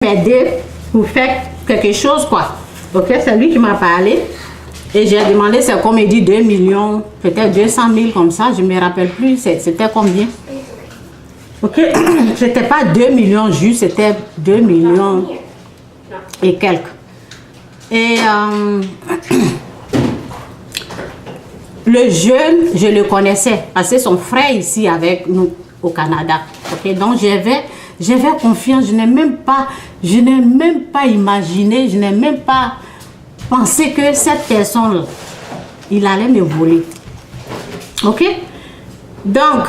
m'aider pour faire quelque chose, quoi. Ok, c'est lui qui m'a parlé. Et j'ai demandé, c'est comme il dit 2 millions, peut-être 200 000 comme ça, je ne me rappelle plus, c'était combien? Ok, c'était pas 2 millions juste, c'était 2 millions et quelques. Et le jeune, je le connaissais, parce que son frère ici avec nous au Canada. Ok, donc j'avais confiance, je n'ai même pas imaginé, je n'ai même pas pensé que cette personne, il allait me voler. Ok, donc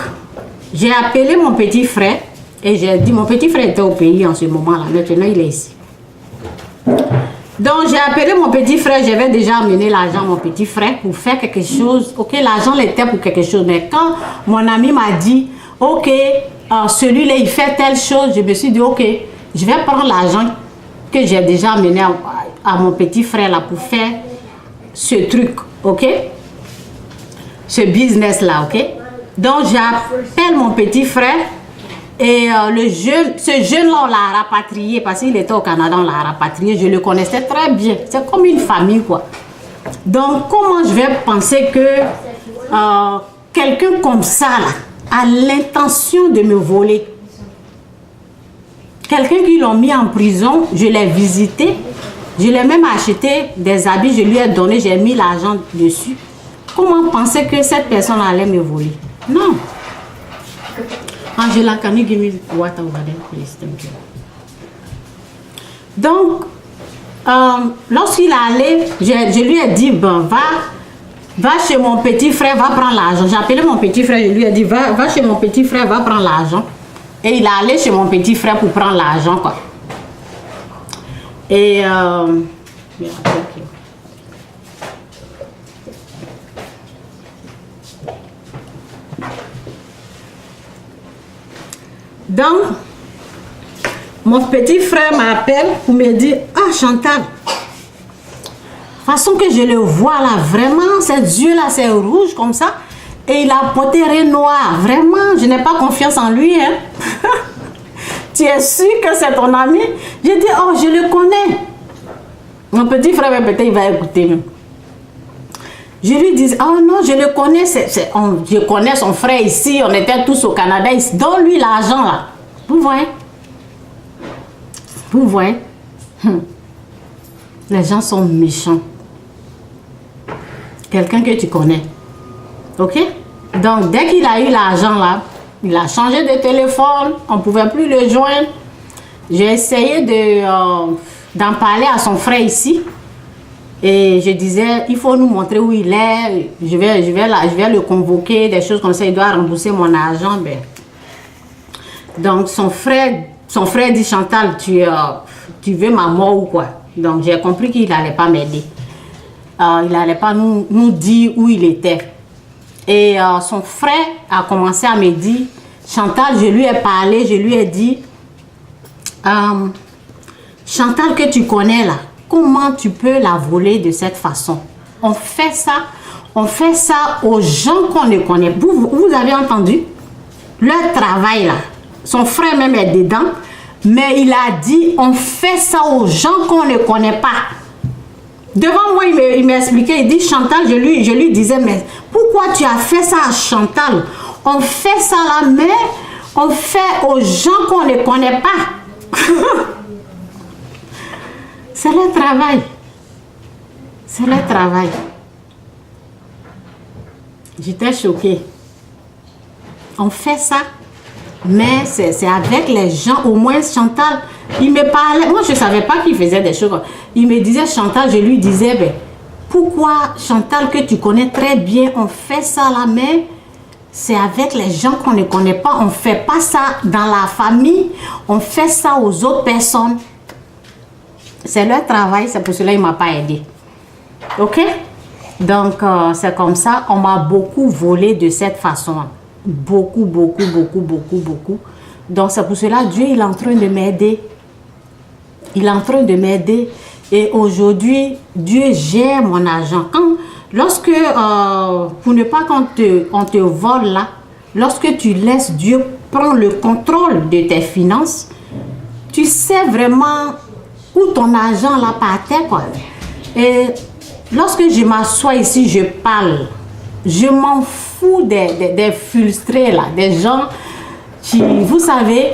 j'ai appelé mon petit frère et j'ai dit, mon petit frère était au pays en ce moment-là, maintenant il est ici. Donc j'ai appelé mon petit frère, j'avais déjà amené l'argent à mon petit frère pour faire quelque chose. Ok, l'argent était pour quelque chose, mais quand mon ami m'a dit, ok, celui-là il fait telle chose, je me suis dit, ok, je vais prendre l'argent que j'ai déjà amené à mon petit frère là pour faire ce truc, ok, ce business là, ok. Donc j'appelle mon petit frère et ce jeune là on l'a rapatrié parce qu'il était au Canada, on l'a rapatrié, je le connaissais très bien, c'est comme une famille quoi. Donc comment je vais penser que quelqu'un comme ça là a l'intention de me voler? Quelqu'un qui l'ont mis en prison, je l'ai visité, je l'ai même acheté des habits, je lui ai donné, j'ai mis l'argent dessus. Comment penser que cette personne allait me voler? Non. Angela, can you give me water over there, please? Thank you. Donc, lorsqu'il allait, je lui ai dit, ben, va chez mon petit frère, va prendre l'argent. J'ai appelé mon petit frère, je lui ai dit, va chez mon petit frère, va prendre l'argent. Et il est allé chez mon petit frère pour prendre l'argent, quoi. Et donc, mon petit frère m'appelle pour me dire, ah Chantal, façon que je le vois là, vraiment, ses yeux là, c'est rouge comme ça. Et il a porté rien noir. Vraiment, je n'ai pas confiance en lui. Hein? Tu es sûr que c'est ton ami? J'ai dit, oh, je le connais. Mon petit frère, peut-être, il va écouter. Je lui dis, oh non, je le connais. Je connais son frère ici. On était tous au Canada. Donne-lui l'argent là. Vous voyez? Vous voyez? Les gens sont méchants. Quelqu'un que tu connais. Ok? Donc, dès qu'il a eu l'argent là, il a changé de téléphone, on ne pouvait plus le joindre. J'ai essayé d'en parler à son frère ici. Et je disais, il faut nous montrer où il est. Je vais le convoquer, des choses comme ça. Il doit rembourser mon argent. Ben. Donc, son frère dit, Chantal, tu veux ma mort ou quoi? Donc, j'ai compris qu'il n'allait pas m'aider. Il n'allait pas nous dire où il était. Et son frère a commencé à me dire, Chantal, je lui ai parlé, je lui ai dit, Chantal que tu connais là, comment tu peux la voler de cette façon? On fait ça aux gens qu'on ne connaît. Vous avez entendu? Leur travail là, son frère même est dedans, mais il a dit, on fait ça aux gens qu'on ne connaît pas. Devant moi, il m'a expliqué, il dit, Chantal, je lui disais, mais pourquoi tu as fait ça à Chantal? On fait ça là, mais on fait aux gens qu'on ne connaît pas. C'est le travail. C'est le travail. J'étais choquée. On fait ça, mais c'est avec les gens. Au moins, Chantal, il me parlait. Moi, je ne savais pas qu'il faisait des choses. Il me disait, Chantal, je lui disais, ben, pourquoi, Chantal, que tu connais très bien, on fait ça là, mais c'est avec les gens qu'on ne connaît pas. On ne fait pas ça dans la famille. On fait ça aux autres personnes. C'est leur travail, c'est pour cela qu'il ne m'a pas aidé. Ok? Donc, c'est comme ça. On m'a beaucoup volé de cette façon. Beaucoup. Donc, c'est pour cela Dieu, il est en train de m'aider. Il est en train de m'aider. Et aujourd'hui, Dieu gère mon argent. Lorsque, pour ne pas qu'on te vole là, lorsque tu laisses Dieu prendre le contrôle de tes finances, tu tu sais vraiment où ton argent là partait, quoi. Et lorsque je m'assois ici, je parle. Je m'en fous des frustrés là, des gens qui, vous savez,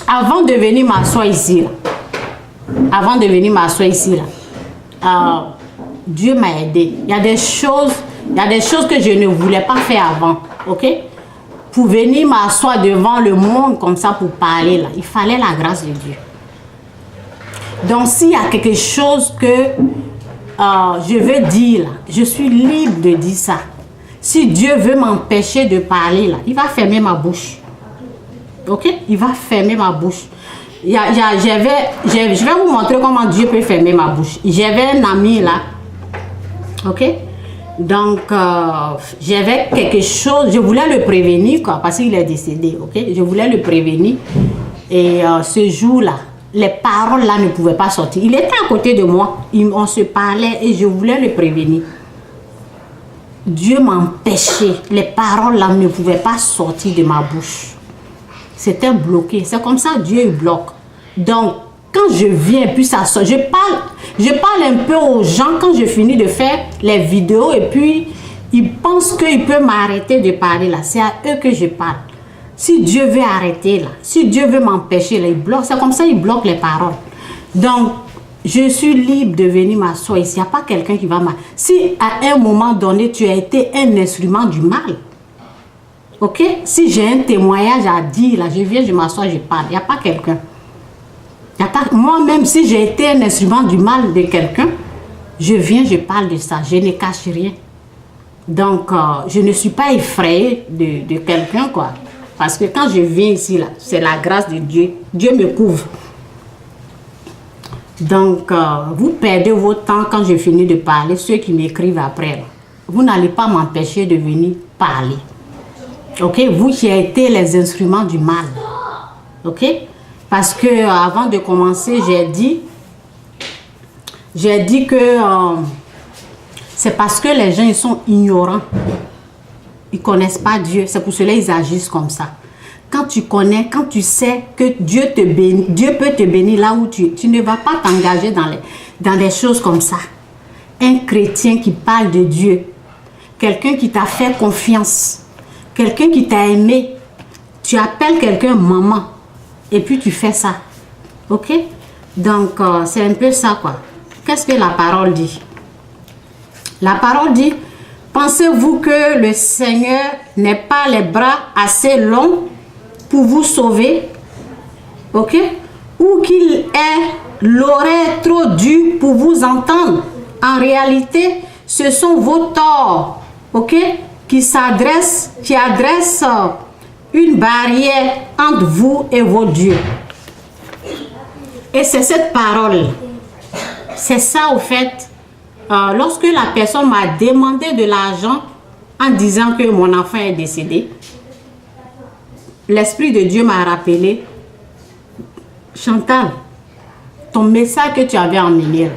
avant de venir m'asseoir ici, Dieu m'a aidé. Il y a des choses que je ne voulais pas faire avant, ok? Pour venir m'asseoir devant le monde comme ça pour parler là, il fallait la grâce de Dieu. Donc s'il y a quelque chose que je veux dire là, je suis libre de dire ça. Si Dieu veut m'empêcher de parler là, il va fermer ma bouche. Ok? Il va fermer ma bouche. Je vais vous montrer comment Dieu peut fermer ma bouche. J'avais un ami là. Ok? Donc, j'avais quelque chose. Je voulais le prévenir, quoi, parce qu'il est décédé. Ok? Je voulais le prévenir. Et ce jour-là, les paroles là ne pouvaient pas sortir. Il était à côté de moi. On se parlait et je voulais le prévenir. Dieu m'empêchait. Les paroles là ne pouvaient pas sortir de ma bouche. C'était bloqué. C'est comme ça Dieu bloque. Donc, quand je viens, puis ça sort, je parle un peu aux gens quand je finis de faire les vidéos et puis ils pensent qu'ils peuvent m'arrêter de parler là. C'est à eux que je parle. Si Dieu veut arrêter là, si Dieu veut m'empêcher là, il bloque. C'est comme ça, il bloque les paroles. Donc, je suis libre de venir m'asseoir ici. Il n'y a pas quelqu'un qui va m'arrêter. Si à un moment donné, tu as été un instrument du mal, ok? Si j'ai un témoignage à dire, là, je viens, je m'assois, je parle. Il n'y a pas quelqu'un. Moi-même, si j'ai été un instrument du mal de quelqu'un, je viens, je parle de ça. Je ne cache rien. Donc, je ne suis pas effrayée de quelqu'un, quoi. Parce que quand je viens ici, là, c'est la grâce de Dieu. Dieu me couvre. Donc, vous perdez votre temps quand je finis de parler. Ceux qui m'écrivent après, là, vous n'allez pas m'empêcher de venir parler. Ok, vous qui avez été les instruments du mal. Ok, parce que avant de commencer, j'ai dit que c'est parce que les gens ils sont ignorants. Ils connaissent pas Dieu. C'est pour cela qu'ils agissent comme ça. Quand tu connais, quand tu sais que Dieu te bénit, Dieu peut te bénir là où tu ne vas pas t'engager dans des choses comme ça. Un chrétien qui parle de Dieu, quelqu'un qui t'a fait confiance, quelqu'un qui t'a aimé, tu appelles quelqu'un maman et puis tu fais ça. Ok? Donc, c'est un peu ça, quoi. Qu'est-ce que la parole dit? La parole dit, pensez-vous que le Seigneur n'ait pas les bras assez longs pour vous sauver? Ok? Ou qu'il ait l'oreille trop dure pour vous entendre? En réalité, ce sont vos torts, ok? Qui adresse une barrière entre vous et vos dieux. Et c'est cette parole, c'est ça au fait, lorsque la personne m'a demandé de l'argent en disant que mon enfant est décédé, l'Esprit de Dieu m'a rappelé, Chantal, ton message que tu avais emmené,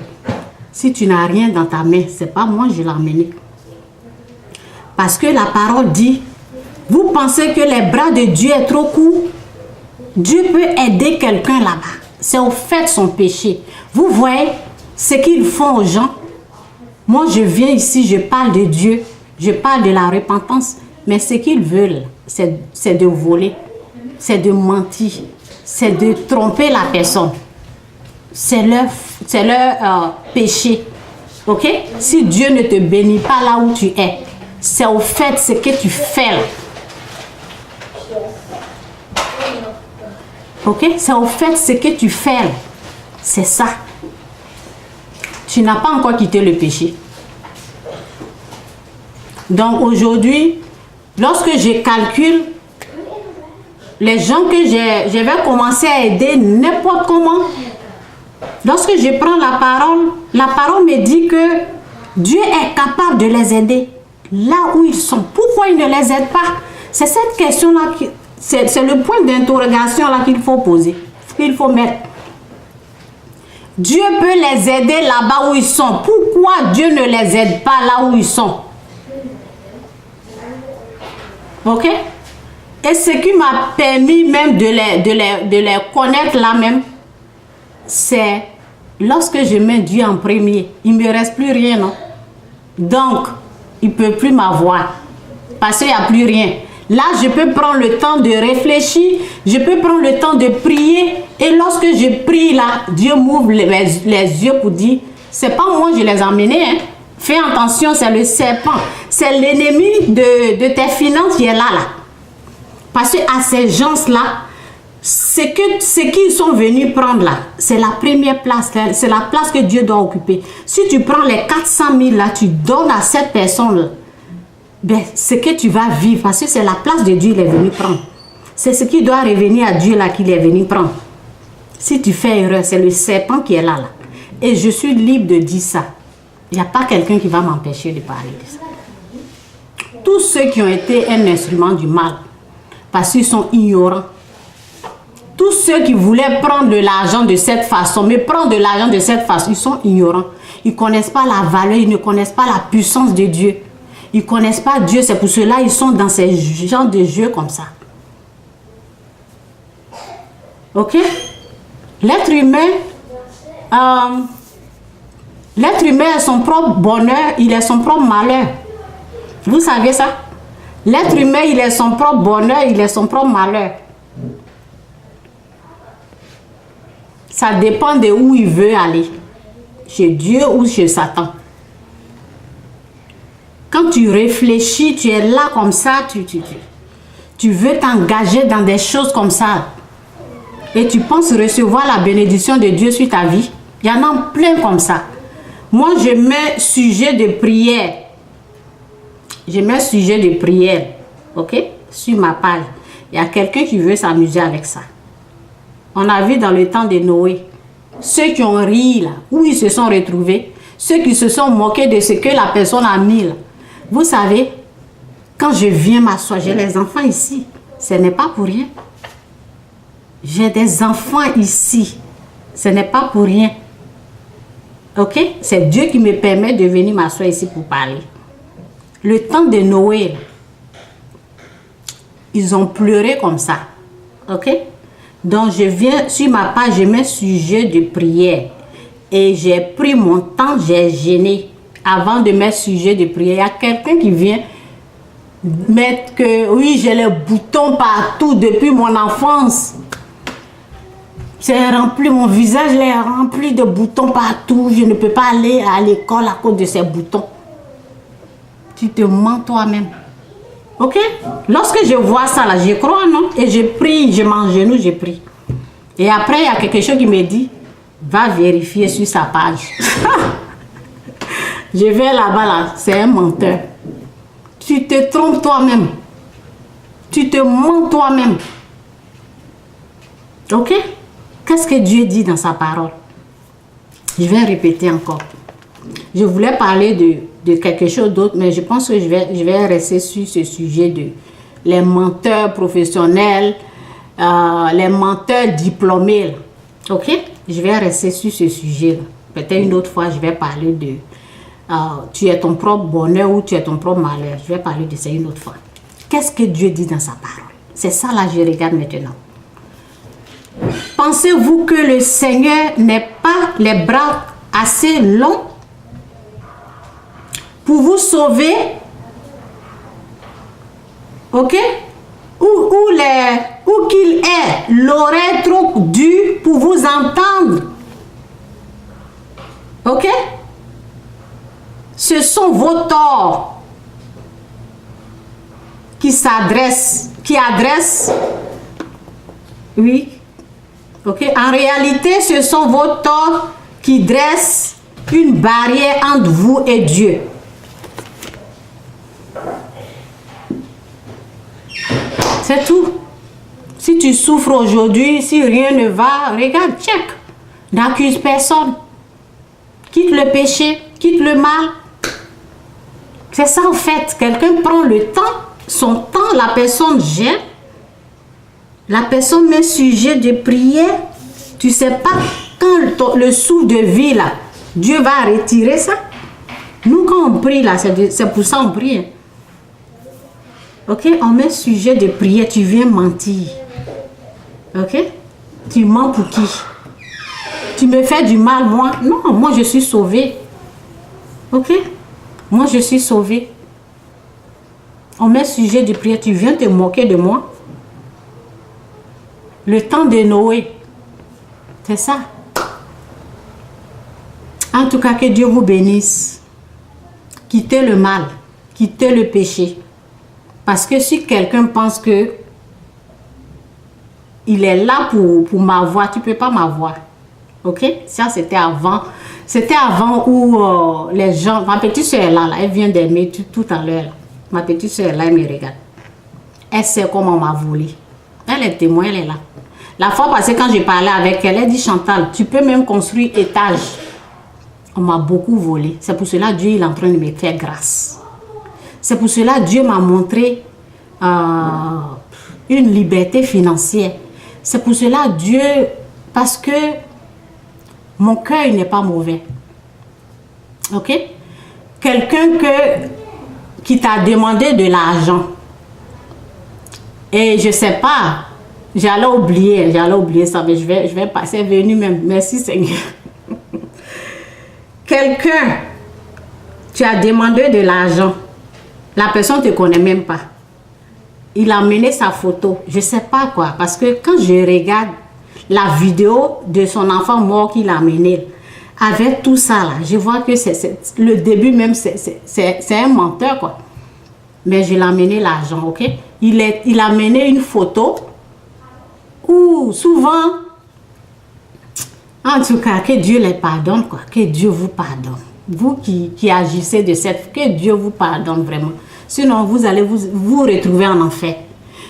si tu n'as rien dans ta main, c'est pas moi je l'ai emmené. Parce que la parole dit, vous pensez que les bras de Dieu est trop court? Dieu peut aider quelqu'un là-bas. C'est au fait son péché. Vous voyez ce qu'ils font aux gens. Moi, je viens ici, je parle de Dieu. Je parle de la repentance. Mais ce qu'ils veulent, c'est de voler. C'est de mentir. C'est de tromper la personne. C'est leur péché. Ok? Si Dieu ne te bénit pas là où tu es, c'est au fait ce que tu fais là. Ok? C'est au fait ce que tu fais là. C'est ça. Tu n'as pas encore quitté le péché. Donc aujourd'hui, lorsque je calcule, les gens que je vais commencer à aider n'importe comment, lorsque je prends la parole me dit que Dieu est capable de les aider là où ils sont. Pourquoi il ne les aide pas? C'est cette question-là, c'est le point d'interrogation là qu'il faut poser, qu'il faut mettre. Dieu peut les aider là-bas où ils sont. Pourquoi Dieu ne les aide pas là où ils sont? Ok? Et Et ce qui m'a permis même de les connaître là même, c'est lorsque je mets Dieu en premier, il ne me reste plus rien, non? Donc, il ne peut plus m'avoir. Parce qu'il n'y a plus rien. Là, je peux prendre le temps de réfléchir, je peux prendre le temps de prier. Et lorsque je prie là, Dieu m'ouvre les yeux pour dire, c'est pas moi, je les ai emmenés. Hein. Fais attention, c'est le serpent. C'est l'ennemi de tes finances qui est là. Parce qu'à ces gens-là, ce qu'ils sont venus prendre là, c'est la première place, c'est la place que Dieu doit occuper. Si tu prends les 400 000 là, tu donnes à cette personne-là, ben, ce que tu vas vivre, parce que c'est la place de Dieu qu'il est venu prendre. C'est ce qui doit revenir à Dieu là qu'il est venu prendre. Si tu fais erreur, c'est le serpent qui est là. Et je suis libre de dire ça. Il n'y a pas quelqu'un qui va m'empêcher de parler de ça. Tous ceux qui ont été un instrument du mal, parce qu'ils sont ignorants. Tous ceux qui voulaient prendre de l'argent de cette façon, mais prendre de l'argent de cette façon, ils sont ignorants. Ils ne connaissent pas la valeur, ils ne connaissent pas la puissance de Dieu. Ils ne connaissent pas Dieu, c'est pour cela qu'ils sont dans ces genres de jeux comme ça. Ok? L'être humain a son propre bonheur, il est son propre malheur. Vous savez ça? L'être humain, il est son propre bonheur, il est son propre malheur. Ça dépend de où il veut aller. Chez Dieu ou chez Satan. Quand tu réfléchis, tu es là comme ça, tu veux t'engager dans des choses comme ça. Et tu penses recevoir la bénédiction de Dieu sur ta vie. Il y en a plein comme ça. Moi, je mets sujet de prière. Je mets sujet de prière. Ok? Sur ma page. Il y a quelqu'un qui veut s'amuser avec ça. On a vu dans le temps de Noé. Ceux qui ont ri là, où ils se sont retrouvés. Ceux qui se sont moqués de ce que la personne a mis là. Vous savez, quand je viens m'asseoir, j'ai les enfants ici. Ce n'est pas pour rien. J'ai des enfants ici. Ce n'est pas pour rien. Ok? C'est Dieu qui me permet de venir m'asseoir ici pour parler. Le temps de Noël, ils ont pleuré comme ça. Ok? Donc je viens sur ma page, je mets sujet de prière. Et j'ai pris mon temps, j'ai gêné. Avant de mettre sujet de prière, il y a quelqu'un qui vient mettre que oui, j'ai les boutons partout depuis mon enfance. C'est rempli, mon visage est rempli de boutons partout. Je ne peux pas aller à l'école à cause de ces boutons. Tu te mens toi-même. Ok? Lorsque je vois ça là, je crois, non? Et je prie, je m'engenouille, je prie. Et après, il y a quelque chose qui me dit, va vérifier sur sa page. Je vais là-bas, là, c'est un menteur. Tu te trompes toi-même. Tu te mens toi-même. Ok? Qu'est-ce que Dieu dit dans sa parole? Je vais répéter encore. Je voulais parler de quelque chose d'autre, mais je pense que je vais rester sur ce sujet de les menteurs professionnels, les menteurs diplômés. Ok? Je vais rester sur ce sujet-là. Peut-être une autre fois, je vais parler de tu es ton propre bonheur ou tu es ton propre malheur. Je vais parler de ça une autre fois. Qu'est-ce que Dieu dit dans sa parole? C'est ça là, je regarde maintenant. Pensez-vous que le Seigneur n'ait pas les bras assez longs pour vous sauver? Ok? Ou qu'il ait l'oreille trop dure pour vous entendre? Ok? Ce sont vos torts qui adressent, oui, ok. En réalité, ce sont vos torts qui dressent une barrière entre vous et Dieu. C'est tout. Si tu souffres aujourd'hui, si rien ne va, regarde, check. N'accuse personne. Quitte le péché, quitte le mal. C'est ça en fait. Quelqu'un prend le temps, son temps, la personne gère. La personne met sujet de prière. Tu ne sais pas quand le souffle de vie là, Dieu va retirer ça. Nous quand on prie là, c'est pour ça on prie. Ok, on met sujet de prière, tu viens mentir. Ok, tu mens pour qui? Tu me fais du mal, moi? Non, moi je suis sauvée. Ok, moi je suis sauvée. On met sujet de prière, tu viens te moquer de moi? Le temps de Noé, c'est ça. En tout cas, que Dieu vous bénisse. Quittez le mal, quittez le péché. Parce que si quelqu'un pense que il est là pour m'avoir, tu ne peux pas m'avoir. Ok? Ça, c'était avant. C'était avant où les gens... Ma petite soeur est là, elle vient d'aimer tout à l'heure. Ma petite soeur est là, elle me regarde. Elle sait comment on m'a volé. Elle est témoin, elle est là. La fois passée, quand j'ai parlé avec elle, elle dit, Chantal, tu peux même construire étage. On m'a beaucoup volé. C'est pour cela que Dieu il est en train de me faire grâce. C'est pour cela que Dieu m'a montré une liberté financière. C'est pour cela que Dieu... Parce que mon cœur n'est pas mauvais. Ok? Quelqu'un qui t'a demandé de l'argent. Et je ne sais pas. J'allais oublier ça. Mais je vais passer venu même. Merci Seigneur. Quelqu'un, tu as demandé de l'argent. La personne ne te connaît même pas. Il a mené sa photo. Je ne sais pas quoi. Parce que quand je regarde la vidéo de son enfant mort qu'il a mené, avec tout ça là, je vois que le début même, c'est un menteur quoi. Mais je l'ai amené l'argent, ok? Il a mené une photo où souvent, en tout cas, que Dieu les pardonne quoi. Que Dieu vous pardonne. Vous qui agissez de cette... Que Dieu vous pardonne vraiment. Sinon, vous allez vous retrouver en enfer.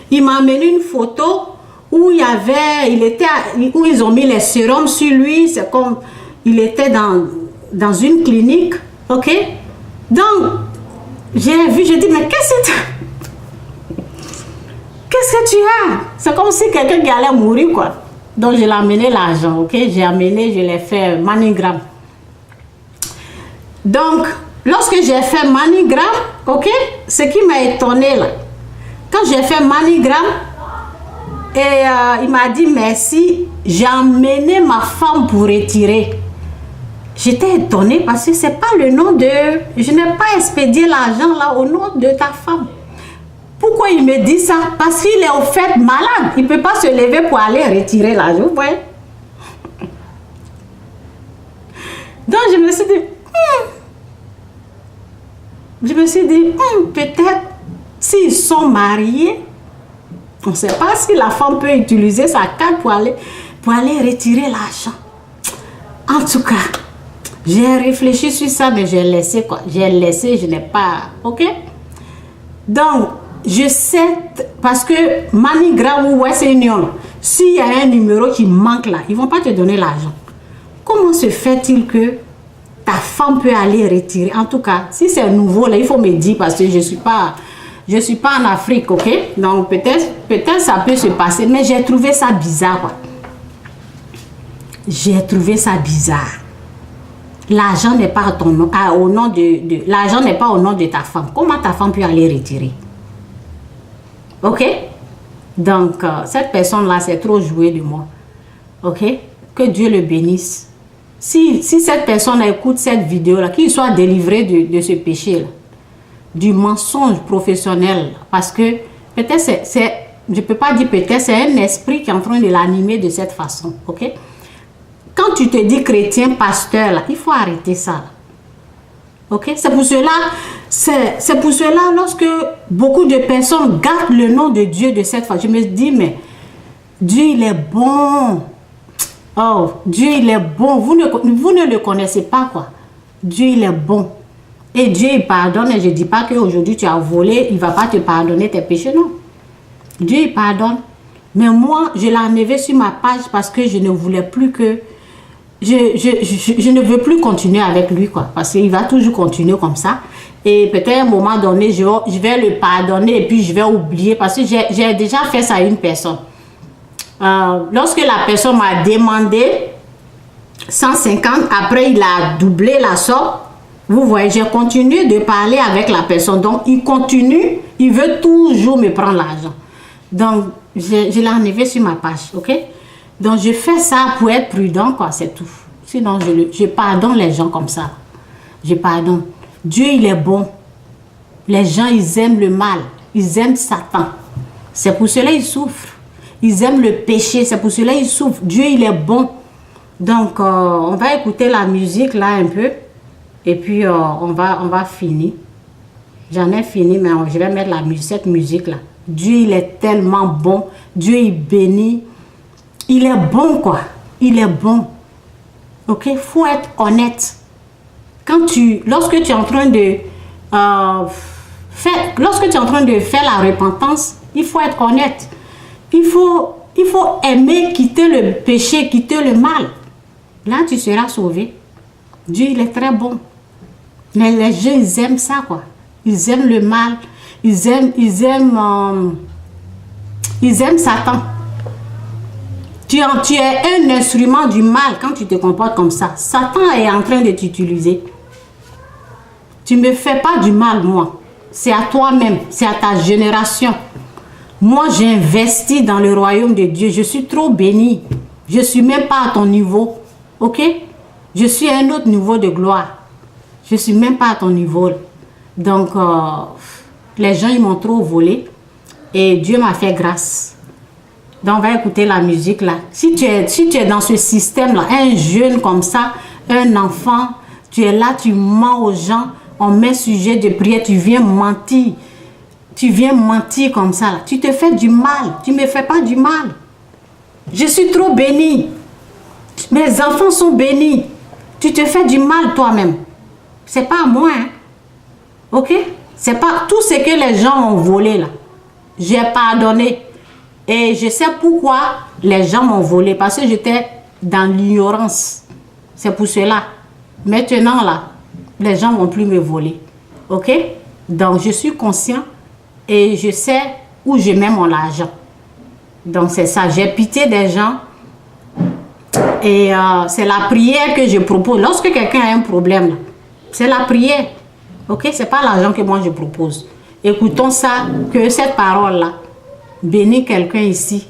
Il m'a amené une photo où où ils ont mis les sérums sur lui. C'est comme... Il était dans une clinique. Ok? Donc, j'ai vu, j'ai dit, mais qu'est-ce que tu as? C'est comme si quelqu'un qui allait mourir, quoi. Donc, je l'ai amené l'argent, ok? J'ai amené, je l'ai fait manigramme. Donc, lorsque j'ai fait manigramme, ok? Ce qui m'a étonné, là, quand j'ai fait manigramme, et il m'a dit merci, j'ai amené ma femme pour retirer. J'étais étonnée parce que c'est pas le nom de... Je n'ai pas expédié l'argent là au nom de ta femme. Pourquoi il me dit ça? Parce qu'il est au fait malade. Il ne peut pas se lever pour aller retirer l'argent. Vous voyez? Donc je me suis dit, peut-être s'ils sont mariés, on ne sait pas si la femme peut utiliser sa carte pour aller retirer l'argent. En tout cas, j'ai réfléchi sur ça, mais j'ai laissé quoi. J'ai laissé, je n'ai pas... Ok? Donc, je sais, parce que MoneyGram ou Western Union, s'il y a un numéro qui manque là, ils ne vont pas te donner l'argent. Comment se fait-il que ta femme peut aller retirer? En tout cas, si c'est nouveau là, il faut me dire parce que je ne suis pas en Afrique, ok? Donc, peut-être ça peut se passer, mais j'ai trouvé ça bizarre, quoi. J'ai trouvé ça bizarre. L'argent n'est pas au nom l'argent n'est pas au nom de ta femme. Comment ta femme peut aller retirer? Ok? Donc, cette personne-là, c'est trop joué de moi. Ok? Que Dieu le bénisse. Si cette personne écoute cette vidéo-là, qu'il soit délivré de ce péché-là, du mensonge professionnel, parce que peut-être je ne peux pas dire peut-être, c'est un esprit qui est en train de l'animer de cette façon. Ok? Quand tu te dis chrétien, pasteur, là, il faut arrêter ça. Là. Ok? C'est pour cela, lorsque beaucoup de personnes gardent le nom de Dieu de cette façon, je me dis, mais Dieu, il est bon. Oh, Dieu, il est bon. Vous ne le connaissez pas, quoi. Dieu, il est bon. Et Dieu, il pardonne. Et je ne dis pas qu'aujourd'hui, tu as volé, il ne va pas te pardonner tes péchés, non. Dieu, il pardonne. Mais moi, je l'ai enlevé sur ma page parce que je ne voulais plus que... Je ne veux plus continuer avec lui, quoi. Parce qu'il va toujours continuer comme ça. Et peut-être à un moment donné, je vais le pardonner et puis je vais oublier. Parce que j'ai déjà fait ça à une personne. Lorsque la personne m'a demandé 150, après il a doublé la somme. Vous voyez, j'ai continué de parler avec la personne. Donc, il continue, il veut toujours me prendre l'argent. Donc, je l'ai enlevé sur ma page, ok? Donc, je fais ça pour être prudent, quoi, c'est tout. Sinon, je pardonne les gens comme ça. Je pardonne. Dieu, il est bon. Les gens, ils aiment le mal. Ils aiment Satan. C'est pour cela qu'ils souffrent. Ils aiment le péché. C'est pour cela qu'ils souffrent. Dieu, il est bon. Donc, on va écouter la musique là un peu. Et puis, on va finir. J'en ai fini, mais je vais mettre cette musique-là. Dieu, il est tellement bon. Dieu, il bénit. Il est bon, quoi. Il est bon. OK? Il faut être honnête. Lorsque tu es en train de faire la repentance, il faut être honnête. Il faut aimer quitter le péché, quitter le mal. Là, tu seras sauvé. Dieu, il est très bon. Mais les gens, ils aiment ça, quoi. Ils aiment le mal. Ils aiment Satan. Tu es un instrument du mal quand tu te comportes comme ça. Satan est en train de t'utiliser. Tu ne me fais pas du mal, moi. C'est à toi-même. C'est à ta génération. Moi, j'ai investi dans le royaume de Dieu. Je suis trop béni. Je ne suis même pas à ton niveau. OK? Je suis à un autre niveau de gloire. Je ne suis même pas à ton niveau. Donc, les gens, ils m'ont trop volé. Et Dieu m'a fait grâce. Donc, on va écouter la musique là. Si tu es dans ce système-là, un jeune comme ça, un enfant, tu es là, tu mens aux gens, on met sujet de prière, tu viens mentir. Tu viens mentir comme ça. Là. Tu te fais du mal. Tu ne me fais pas du mal. Je suis trop béni. Mes enfants sont bénis. Tu te fais du mal toi-même. C'est pas à moi. Hein? OK? C'est pas tout ce que les gens ont volé là. J'ai pardonné. Et je sais pourquoi les gens m'ont volé. Parce que j'étais dans l'ignorance. C'est pour cela. Maintenant là, les gens ne vont plus me voler. OK? Donc je suis conscient et je sais où je mets mon argent. Donc c'est ça. J'ai pitié des gens. Et c'est la prière que je propose. Lorsque quelqu'un a un problème, c'est la prière. OK? Ce n'est pas l'argent que moi je propose. Écoutons ça, que cette parole-là bénit quelqu'un ici.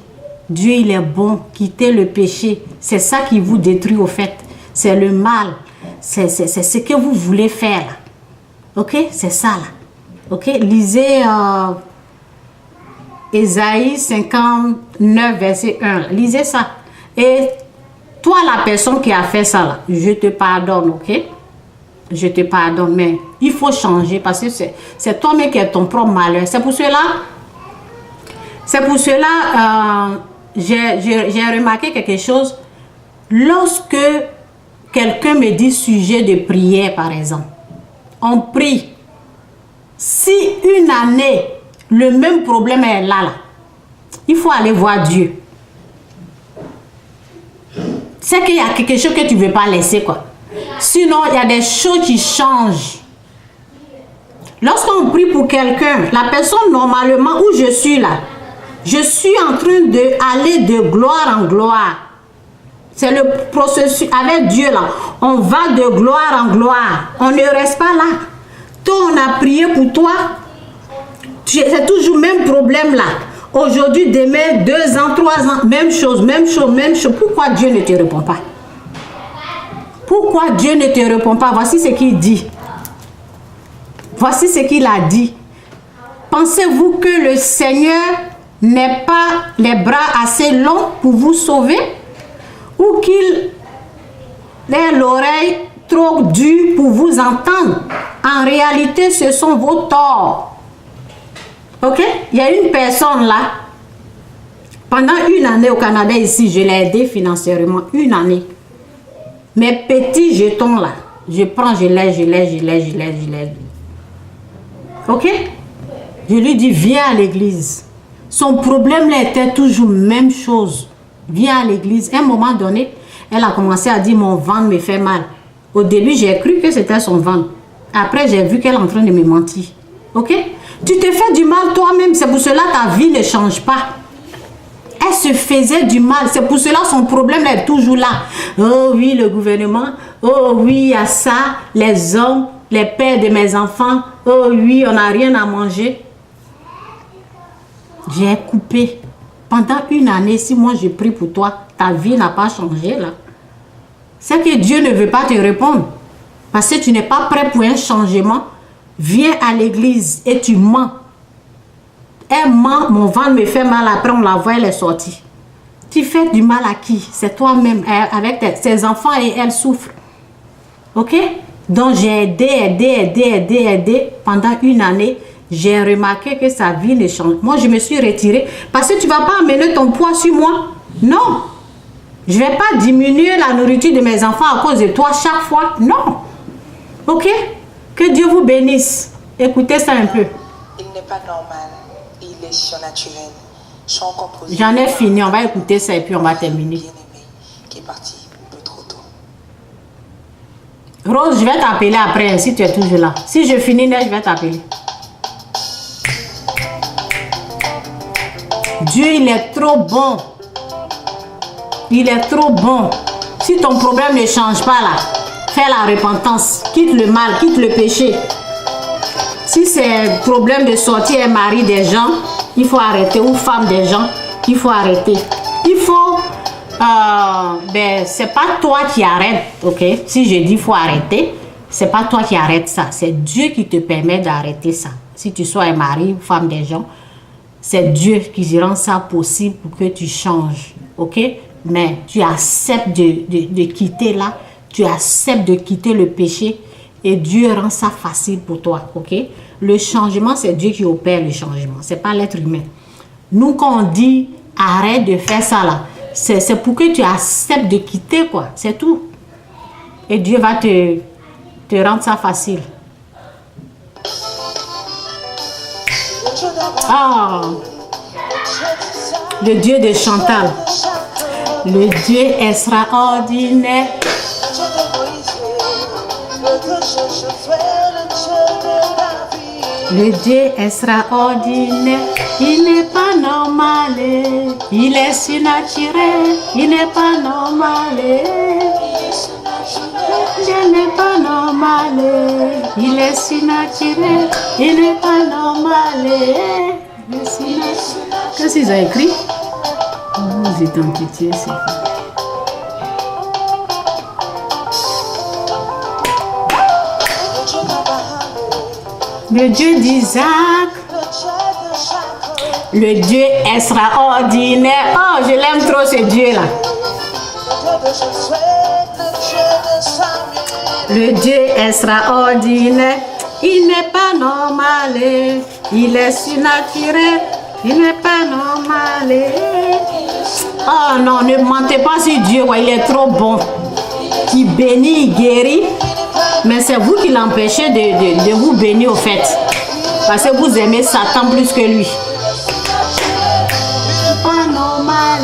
Dieu, il est bon. Quittez le péché. C'est ça qui vous détruit au fait. C'est le mal. C'est ce que vous voulez faire. Là. OK? C'est ça là. OK? Lisez Ésaïe 59, verset 1. Lisez ça. Et toi, la personne qui a fait ça, là, je te pardonne, ok? Je te pardonne, mais il faut changer parce que c'est toi-même qui es ton propre malheur. C'est pour cela, j'ai remarqué quelque chose. Lorsque quelqu'un me dit sujet de prière, par exemple, on prie. Si une année, le même problème est là, il faut aller voir Dieu. C'est qu'il y a quelque chose que tu ne veux pas laisser, quoi. Sinon, il y a des choses qui changent. Lorsqu'on prie pour quelqu'un, la personne, normalement, où je suis là, je suis en train d'aller de gloire en gloire. C'est le processus avec Dieu, là. On va de gloire en gloire. On ne reste pas là. Toi, on a prié pour toi. C'est toujours le même problème, là. Aujourd'hui, demain, 2 ans, 3 ans, même chose, même chose, même chose. Pourquoi Dieu ne te répond pas? Pourquoi Dieu ne te répond pas? Voici ce qu'il dit. Voici ce qu'il a dit. Pensez-vous que le Seigneur n'ait pas les bras assez longs pour vous sauver? Ou qu'il ait l'oreille trop dure pour vous entendre? En réalité, ce sont vos torts. OK? Il y a une personne là, pendant une année au Canada ici, je l'ai aidé financièrement, une année. Mes petits jetons là, je prends, je l'aide. OK? Je lui dis, viens à l'église. Son problème là était toujours même chose. Viens à l'église. À un moment donné, elle a commencé à dire, mon ventre me fait mal. Au début, j'ai cru que c'était son ventre. Après, j'ai vu qu'elle est en train de me mentir. OK? Tu te fais du mal toi-même. C'est pour cela que ta vie ne change pas. Elle se faisait du mal. C'est pour cela que son problème est toujours là. Oh oui, le gouvernement. Oh oui, il y a ça. Les hommes. les pères de mes enfants, oh oui, on n'a rien à manger. J'ai coupé. Pendant une année, si moi je prie pour toi, ta vie n'a pas changé là. C'est que Dieu ne veut pas te répondre. Parce que tu n'es pas prêt pour un changement. Viens à l'église et tu mens. Elle ment, mon ventre me fait mal, après on la voit, elle est sortie. Tu fais du mal à qui? C'est toi-même, avec ses enfants et elle souffre. Ok? Donc j'ai aidé pendant une année. J'ai remarqué que sa vie ne change. Moi, je me suis retirée parce que tu ne vas pas amener ton poids sur moi. Non. Je ne vais pas diminuer la nourriture de mes enfants à cause de toi chaque fois. Non. Ok? Que Dieu vous bénisse. Écoutez ça un peu. Il n'est pas normal. Il est surnaturel. J'en ai fini. On va écouter ça et puis on va terminer. Qui est parti un peu trop tôt. Rose, je vais t'appeler après si tu es toujours là. Si je finis, je vais t'appeler. Dieu, il est trop bon. Il est trop bon. Si ton problème ne change pas là, fais la repentance. Quitte le mal, quitte le péché. Si c'est problème de sortir un mari des gens, il faut arrêter. Ou femme des gens, il faut arrêter. Il faut... c'est pas toi qui arrête, ok? Si je dis faut arrêter, c'est pas toi qui arrête ça. C'est Dieu qui te permet d'arrêter ça. Si tu sois un mari ou femme des gens, c'est Dieu qui rend ça possible pour que tu changes, ok? Mais tu acceptes de quitter là, tu acceptes de quitter le péché et Dieu rend ça facile pour toi, ok? Le changement, c'est Dieu qui opère le changement, c'est pas l'être humain. Nous, quand on dit arrête de faire ça là, c'est pour que tu acceptes de quitter, quoi, c'est tout. Et Dieu va te rendre ça facile. Ah, le Dieu de Chantal, le Dieu extraordinaire. Le Dieu extraordinaire, il n'est pas normal, il est surnaturel, il n'est pas normal. Il n'est pas normal, il est surnaturel, il n'est pas normal. Qu'est-ce qu'ils ont écrit? Vous identifiez ça. Le Dieu d'Isaac, le Dieu extraordinaire. Oh, je l'aime trop ce Dieu-là. Le Dieu extraordinaire, il n'est pas normal, il est surnaturel, il n'est pas normal. Oh non, ne mentez pas sur Dieu, ouais, il est trop bon. Qui bénit, il guérit. Mais c'est vous qui l'empêchez de vous bénir au fait. Parce que vous aimez Satan plus que lui. Il n'est pas normal,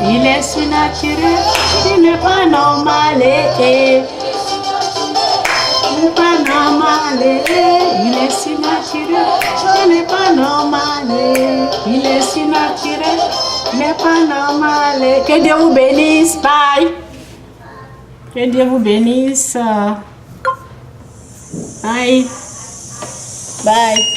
il est surnaturel, il n'est pas normal. Il n'est pas normal, il est surnaturel, il n'est pas normal, il est surnaturel, il n'est pas normal. Que Dieu vous bénisse, bye. Que Dieu vous bénisse. Bye. Bye.